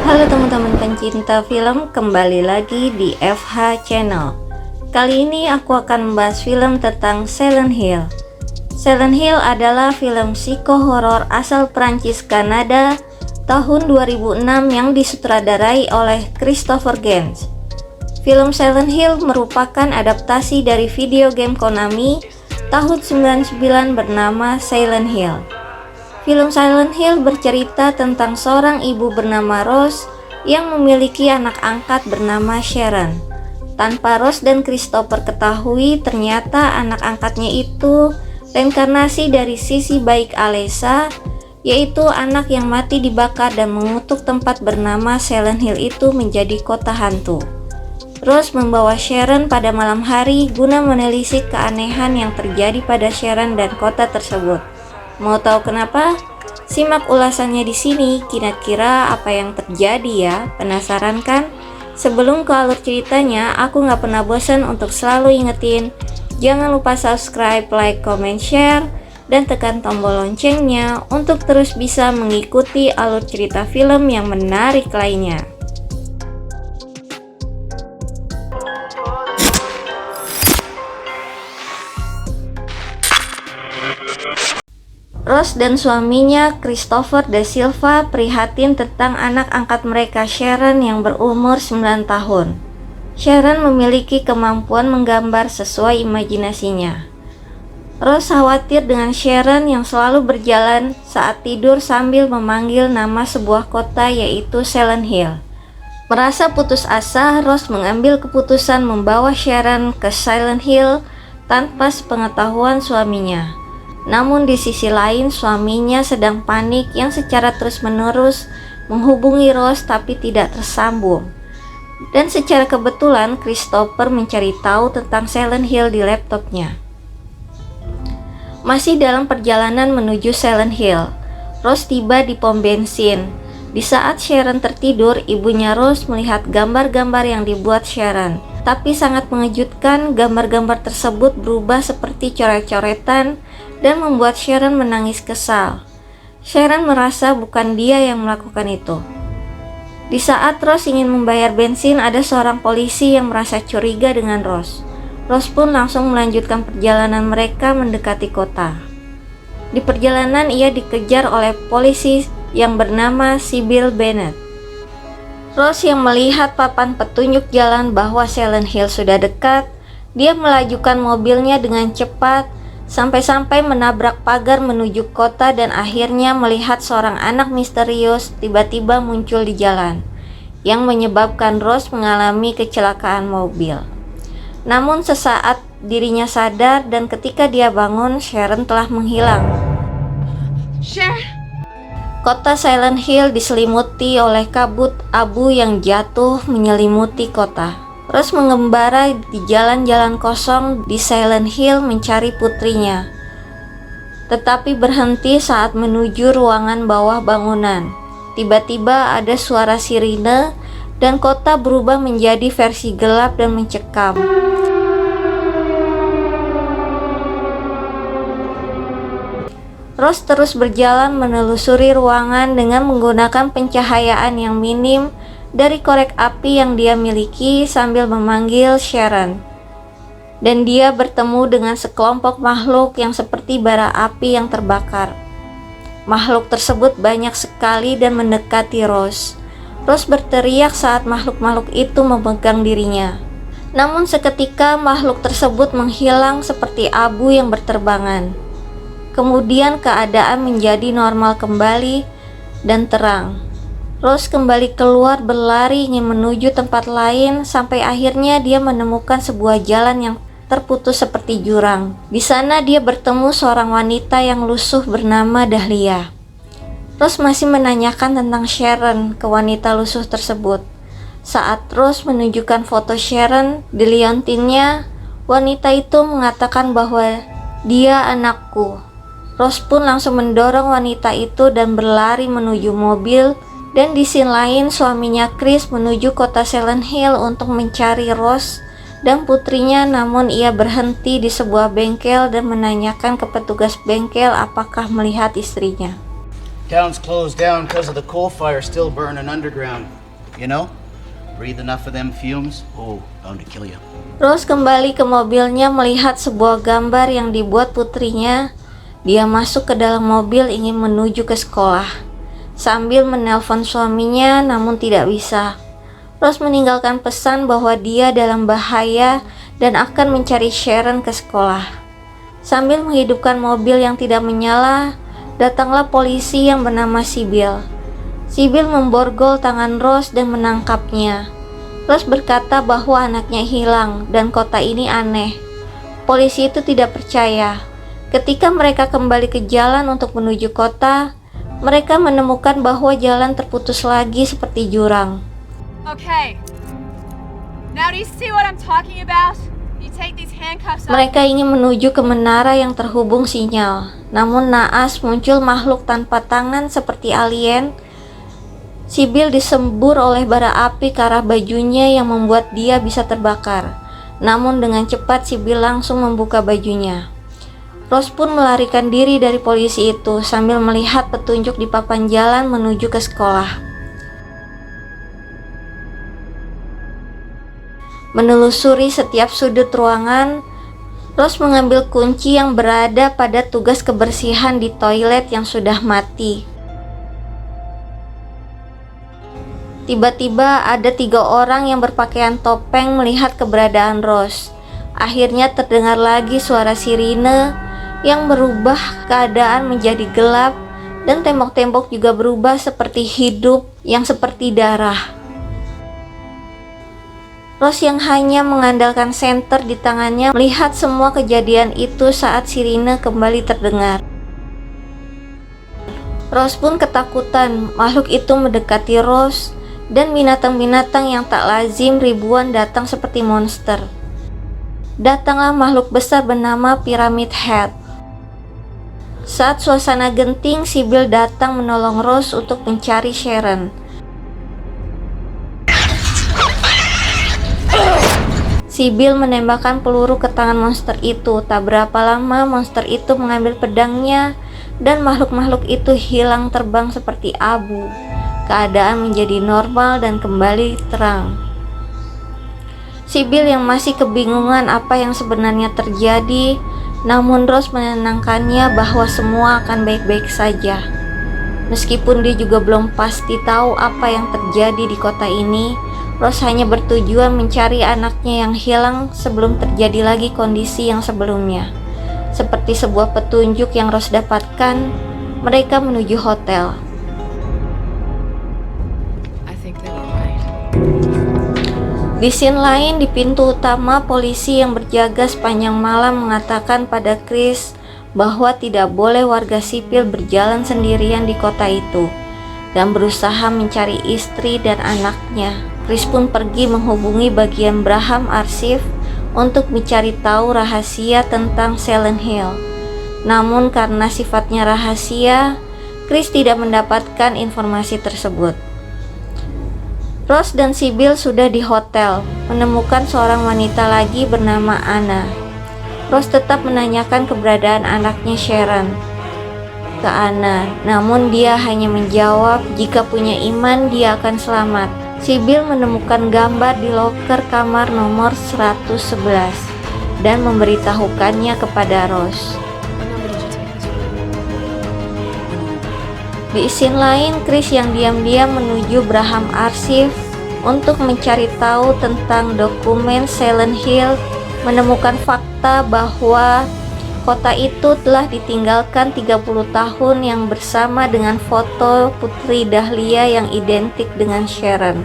Halo teman-teman pencinta film, kembali lagi di FH Channel. Kali ini aku akan membahas film tentang Silent Hill. Silent Hill adalah film psiko-horor asal Prancis Kanada tahun 2006 yang disutradarai oleh Christopher Gans. Film Silent Hill merupakan adaptasi dari video game Konami tahun 99 bernama Silent Hill. Film Silent Hill bercerita tentang seorang ibu bernama Rose yang memiliki anak angkat bernama Sharon. Tanpa Rose dan Christopher ketahui, ternyata anak angkatnya itu reinkarnasi dari sisi baik Alessa, yaitu anak yang mati dibakar dan mengutuk tempat bernama Silent Hill itu menjadi kota hantu. Rose membawa Sharon pada malam hari guna menelisik keanehan yang terjadi pada Sharon dan kota tersebut. Mau tahu kenapa? Simak ulasannya di sini. Kira-kira apa yang terjadi ya? Penasaran kan? Sebelum ke alur ceritanya, aku nggak pernah bosan untuk selalu ingetin, jangan lupa subscribe, like, comment, share, dan tekan tombol loncengnya untuk terus bisa mengikuti alur cerita film yang menarik lainnya. Rose dan suaminya Christopher Da Silva prihatin tentang anak angkat mereka Sharon yang berumur 9 tahun. Sharon memiliki kemampuan menggambar sesuai imajinasinya. Rose khawatir dengan Sharon yang selalu berjalan saat tidur sambil memanggil nama sebuah kota yaitu Silent Hill. Merasa putus asa, Rose mengambil keputusan membawa Sharon ke Silent Hill tanpa sepengetahuan suaminya. Namun di sisi lain, suaminya sedang panik yang secara terus-menerus menghubungi Rose tapi tidak tersambung. Dan secara kebetulan Christopher mencari tahu tentang Silent Hill di laptopnya. Masih dalam perjalanan menuju Silent Hill, Rose tiba di pom bensin. Di saat Sharon tertidur, ibunya Rose melihat gambar-gambar yang dibuat Sharon. Tapi sangat mengejutkan, gambar-gambar tersebut berubah seperti coret-coretan dan membuat Sharon menangis kesal. Sharon merasa bukan dia yang melakukan itu. Di saat Rose ingin membayar bensin, ada seorang polisi yang merasa curiga dengan Rose. Rose pun langsung melanjutkan perjalanan mereka mendekati kota. Di perjalanan ia dikejar oleh polisi yang bernama Sybil Bennett. Rose yang melihat papan petunjuk jalan bahwa Silent Hill sudah dekat, dia melajukan mobilnya dengan cepat sampai-sampai menabrak pagar menuju kota dan akhirnya melihat seorang anak misterius tiba-tiba muncul di jalan, yang menyebabkan Rose mengalami kecelakaan mobil. Namun sesaat dirinya sadar dan ketika dia bangun, Sharon telah menghilang. Kota Silent Hill diselimuti oleh kabut abu yang jatuh menyelimuti kota. Rose mengembara di jalan-jalan kosong di Silent Hill mencari putrinya, tetapi berhenti saat menuju ruangan bawah bangunan. Tiba-tiba ada suara sirine dan kota berubah menjadi versi gelap dan mencekam. Rose terus berjalan menelusuri ruangan dengan menggunakan pencahayaan yang minim dari korek api yang dia miliki sambil memanggil Sharon. Dan dia bertemu dengan sekelompok makhluk yang seperti bara api yang terbakar. Makhluk tersebut banyak sekali dan mendekati Rose. Rose berteriak saat makhluk-makhluk itu memegang dirinya. Namun seketika makhluk tersebut menghilang seperti abu yang berterbangan. Kemudian keadaan menjadi normal kembali dan terang. Rose kembali keluar berlari ingin menuju tempat lain sampai akhirnya dia menemukan sebuah jalan yang terputus seperti jurang. Di sana dia bertemu seorang wanita yang lusuh bernama Dahlia. Rose masih menanyakan tentang Sharon ke wanita lusuh tersebut. Saat Rose menunjukkan foto Sharon di liontinnya, wanita itu mengatakan bahwa dia anakku. Rose pun langsung mendorong wanita itu dan berlari menuju mobil. Dan di scene lain, suaminya Chris menuju kota Silent Hill untuk mencari Rose dan putrinya, namun ia berhenti di sebuah bengkel dan menanyakan ke petugas bengkel apakah melihat istrinya. Town's closed down because of the coal fire still burning underground. You know? Breathe enough of them fumes, oh, bound to kill you. Rose kembali ke mobilnya melihat sebuah gambar yang dibuat putrinya. Dia masuk ke dalam mobil ingin menuju ke sekolah sambil menelpon suaminya, namun tidak bisa. Rose meninggalkan pesan bahwa dia dalam bahaya dan akan mencari Sharon ke sekolah. Sambil menghidupkan mobil yang tidak menyala, datanglah polisi yang bernama Sibyl. Sibyl memborgol tangan Rose dan menangkapnya. Rose berkata bahwa anaknya hilang dan kota ini aneh. Polisi itu tidak percaya. Ketika mereka kembali ke jalan untuk menuju kota, mereka menemukan bahwa jalan terputus lagi seperti jurang. Okay. Now do you see what I'm talking about? You take these handcuffs off. Mereka ingin menuju ke menara yang terhubung sinyal. Namun naas muncul makhluk tanpa tangan seperti alien. Sibyl disembur oleh bara api ke arah bajunya yang membuat dia bisa terbakar. Namun dengan cepat Sibyl langsung membuka bajunya. Rose pun melarikan diri dari polisi itu sambil melihat petunjuk di papan jalan menuju ke sekolah. Menelusuri setiap sudut ruangan, Rose mengambil kunci yang berada pada tugas kebersihan di toilet yang sudah mati. Tiba-tiba ada 3 orang yang berpakaian topeng melihat keberadaan Rose. Akhirnya terdengar lagi suara sirine yang merubah keadaan menjadi gelap dan tembok-tembok juga berubah seperti hidup yang seperti darah. Rose yang hanya mengandalkan senter di tangannya melihat semua kejadian itu saat sirine kembali terdengar. Rose pun ketakutan. Makhluk itu mendekati Rose dan binatang-binatang yang tak lazim ribuan datang seperti monster. Datanglah makhluk besar bernama Pyramid Head. Saat suasana genting, Sibyl datang menolong Rose untuk mencari Sharon. Sibyl menembakkan peluru ke tangan monster itu. Tak berapa lama monster itu mengambil pedangnya dan makhluk-makhluk itu hilang terbang seperti abu. Keadaan menjadi normal dan kembali terang. Sibyl yang masih kebingungan apa yang sebenarnya terjadi, namun Rose menenangkannya bahwa semua akan baik-baik saja. Meskipun dia juga belum pasti tahu apa yang terjadi di kota ini, Rose hanya bertujuan mencari anaknya yang hilang sebelum terjadi lagi kondisi yang sebelumnya. Seperti sebuah petunjuk yang Rose dapatkan, mereka menuju hotel. Di scene lain, di pintu utama, polisi yang berjaga sepanjang malam mengatakan pada Chris bahwa tidak boleh warga sipil berjalan sendirian di kota itu dan berusaha mencari istri dan anaknya. Chris pun pergi menghubungi bagian Braham Arsif untuk mencari tahu rahasia tentang Silent Hill. Namun karena sifatnya rahasia, Chris tidak mendapatkan informasi tersebut. Rose dan Sibyl sudah di hotel, menemukan seorang wanita lagi bernama Anna. Rose tetap menanyakan keberadaan anaknya Sharon ke Anna, namun dia hanya menjawab jika punya iman dia akan selamat. Sibyl menemukan gambar di loker kamar nomor 111 dan memberitahukannya kepada Rose. Di scene lain, Chris yang diam-diam menuju Braham Arsif untuk mencari tahu tentang dokumen Silent Hill, menemukan fakta bahwa kota itu telah ditinggalkan 30 tahun yang bersama dengan foto Putri Dahlia yang identik dengan Sharon.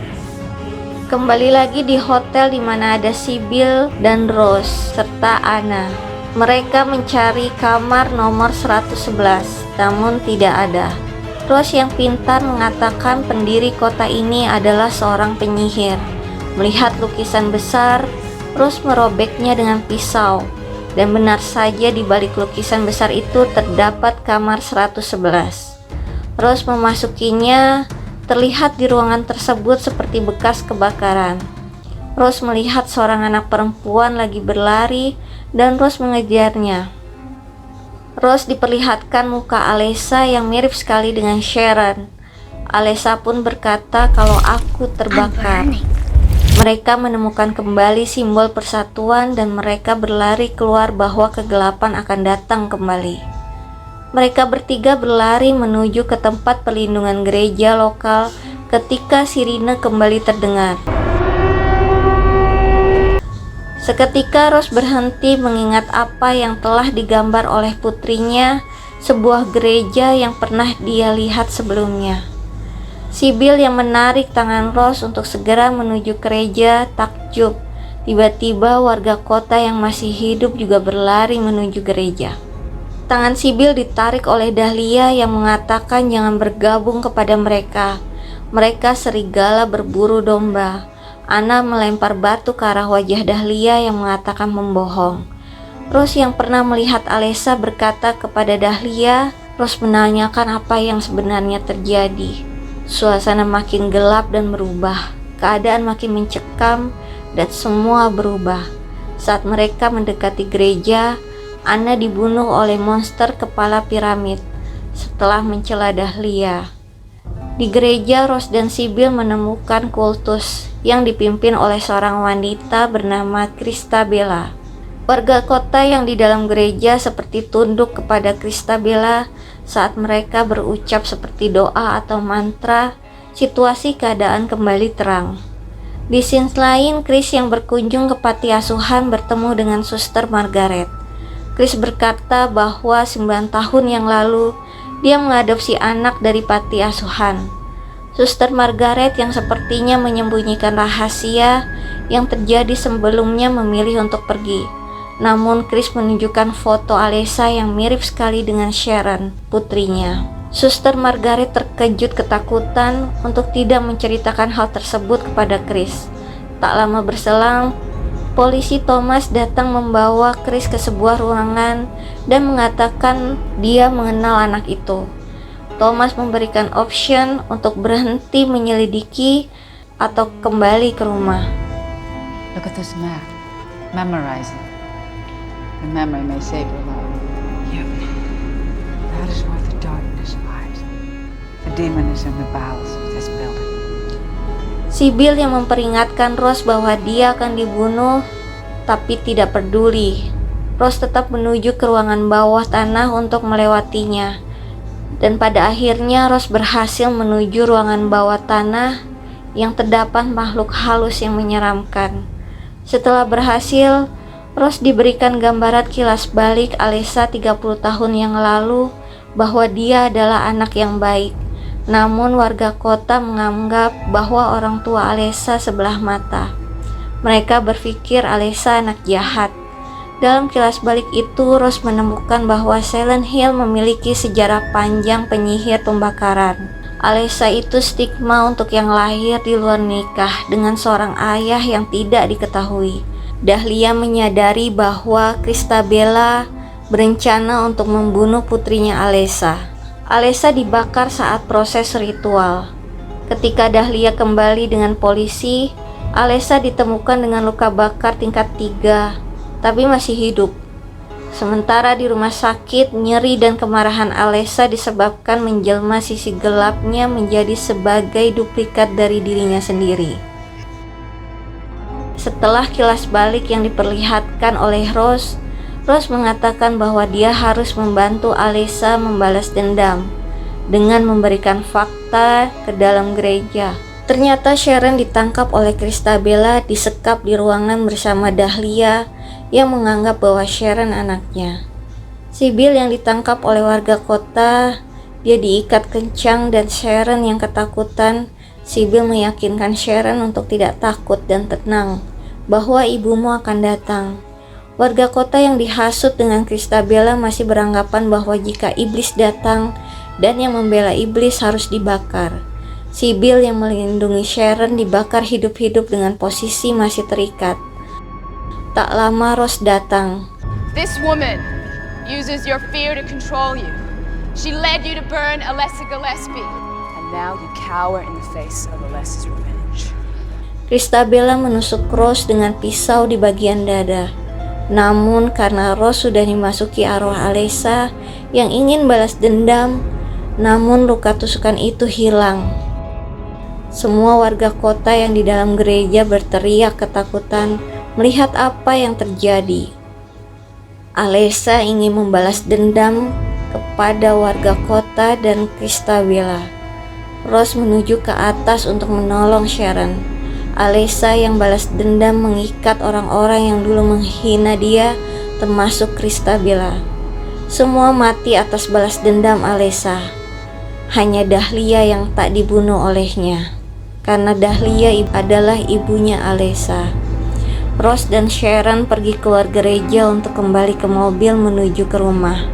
Kembali lagi di hotel di mana ada Sibyl dan Rose serta Anna. Mereka mencari kamar nomor 111, namun tidak ada. Rose yang pintar mengatakan pendiri kota ini adalah seorang penyihir. Melihat lukisan besar, Rose merobeknya dengan pisau. Dan benar saja di balik lukisan besar itu terdapat kamar 111. Rose memasukinya, terlihat di ruangan tersebut seperti bekas kebakaran. Rose melihat seorang anak perempuan lagi berlari dan Rose mengejarnya. Rose diperlihatkan muka Alessa yang mirip sekali dengan Sharon. Alessa pun berkata kalau aku terbakar. Mereka menemukan kembali simbol persatuan dan mereka berlari keluar bahwa kegelapan akan datang kembali. Mereka bertiga berlari menuju ke tempat perlindungan gereja lokal ketika sirine kembali terdengar. Seketika Rose berhenti mengingat apa yang telah digambar oleh putrinya, sebuah gereja yang pernah dia lihat sebelumnya. Sibyl yang menarik tangan Rose untuk segera menuju gereja takjub. Tiba-tiba warga kota yang masih hidup juga berlari menuju gereja. Tangan Sibyl ditarik oleh Dahlia yang mengatakan jangan bergabung kepada mereka. Mereka serigala berburu domba. Anna melempar batu ke arah wajah Dahlia yang mengatakan membohong. Rose yang pernah melihat Alessa berkata kepada Dahlia. Rose menanyakan apa yang sebenarnya terjadi. Suasana makin gelap dan berubah. Keadaan makin mencekam dan semua berubah. Saat mereka mendekati gereja, Anna dibunuh oleh monster kepala piramid setelah mencela Dahlia. Di gereja, Rose dan Sibyl menemukan kultus yang dipimpin oleh seorang wanita bernama Christabella. Warga kota yang di dalam gereja seperti tunduk kepada Christabella saat mereka berucap seperti doa atau mantra. Situasi keadaan kembali terang. Di scene lain, Chris yang berkunjung ke panti asuhan bertemu dengan Suster Margaret. Chris berkata bahwa 9 tahun yang lalu dia mengadopsi anak dari panti asuhan. Suster Margaret yang sepertinya menyembunyikan rahasia yang terjadi sebelumnya memilih untuk pergi. Namun Chris menunjukkan foto Alessa yang mirip sekali dengan Sharon, putrinya. Suster Margaret terkejut ketakutan untuk tidak menceritakan hal tersebut kepada Chris. Tak lama berselang, polisi Thomas datang membawa Chris ke sebuah ruangan dan mengatakan dia mengenal anak itu. Thomas memberikan option untuk berhenti menyelidiki atau kembali ke rumah. Look at this map. Memorize it. The memory may save your life. Yep. That is where the darkness lies. The demon is in the bowels of this building. Sibyl yang memperingatkan Rose bahwa dia akan dibunuh, tapi tidak peduli. Rose tetap menuju ke ruangan bawah tanah untuk melewatinya. Dan pada akhirnya Rose berhasil menuju ruangan bawah tanah yang terdapat makhluk halus yang menyeramkan. Setelah berhasil, Rose diberikan gambaran kilas balik Alessa 30 tahun yang lalu bahwa dia adalah anak yang baik. Namun warga kota menganggap bahwa orang tua Alessa sebelah mata. Mereka berpikir Alessa anak jahat. Dalam kilas balik itu, Rose menemukan bahwa Silent Hill memiliki sejarah panjang penyihir pembakaran. Alessa itu stigma untuk yang lahir di luar nikah dengan seorang ayah yang tidak diketahui. Dahlia menyadari bahwa Christabella berencana untuk membunuh putrinya Alessa. Alessa dibakar saat proses ritual. Ketika Dahlia kembali dengan polisi, Alessa ditemukan dengan luka bakar tingkat 3, tapi masih hidup. Sementara di rumah sakit, nyeri dan kemarahan Alessa disebabkan menjelma sisi gelapnya menjadi sebagai duplikat dari dirinya sendiri. Setelah kilas balik yang diperlihatkan oleh Rose mengatakan bahwa dia harus membantu Alessa membalas dendam dengan memberikan fakta ke dalam gereja. Ternyata Sharon ditangkap oleh Christabella, disekap di ruangan bersama Dahlia yang menganggap bahwa Sharon anaknya. Sibyl yang ditangkap oleh warga kota, dia diikat kencang dan Sharon yang ketakutan. Sibyl meyakinkan Sharon untuk tidak takut dan tenang, bahwa ibumu akan datang. Warga kota yang dihasut dengan Christabella masih beranggapan bahwa jika iblis datang dan yang membela iblis harus dibakar. Sibyl yang melindungi Sharon dibakar hidup-hidup dengan posisi masih terikat. Tak lama Rose datang. This woman uses your fear to control you. She led you to burn Alessa Gillespie. And now you cower in the face of Alessa's revenge. Christabella menusuk Rose dengan pisau di bagian dada. Namun karena Rose sudah dimasuki arwah Alessa, yang ingin balas dendam, namun luka tusukan itu hilang. Semua warga kota yang di dalam gereja berteriak ketakutan melihat apa yang terjadi. Alessa ingin membalas dendam kepada warga kota dan Christabella. Rose menuju ke atas untuk menolong Sharon. Alessa yang balas dendam mengikat orang-orang yang dulu menghina dia, termasuk Christabella. Semua mati atas balas dendam Alessa. Hanya Dahlia yang tak dibunuh olehnya, karena Dahlia adalah ibunya Alessa. Rose dan Sharon pergi keluar gereja untuk kembali ke mobil menuju ke rumah.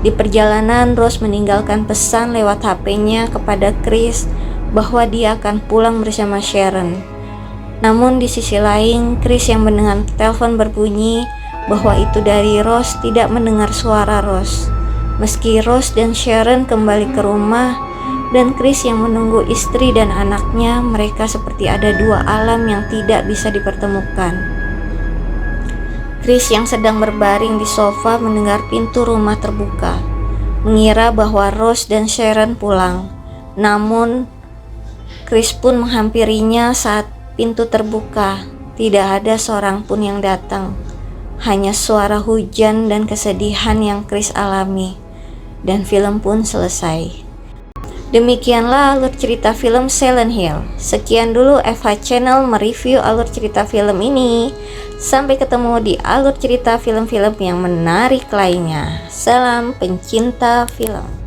Di perjalanan, Rose meninggalkan pesan lewat HP-nya kepada Chris bahwa dia akan pulang bersama Sharon. Namun di sisi lain, Chris yang mendengar telepon berbunyi bahwa itu dari Rose tidak mendengar suara Rose. Meski Rose dan Sharon kembali ke rumah dan Chris yang menunggu istri dan anaknya, mereka seperti ada dua alam yang tidak bisa dipertemukan. Chris yang sedang berbaring di sofa mendengar pintu rumah terbuka, mengira bahwa Rose dan Sharon pulang. Namun, Chris pun menghampirinya saat pintu terbuka. Tidak ada seorang pun yang datang. Hanya suara hujan dan kesedihan yang Chris alami. Dan film pun selesai. Demikianlah alur cerita film Silent Hill. Sekian dulu FH Channel mereview alur cerita film ini. Sampai ketemu di alur cerita film-film yang menarik lainnya. Salam pencinta film.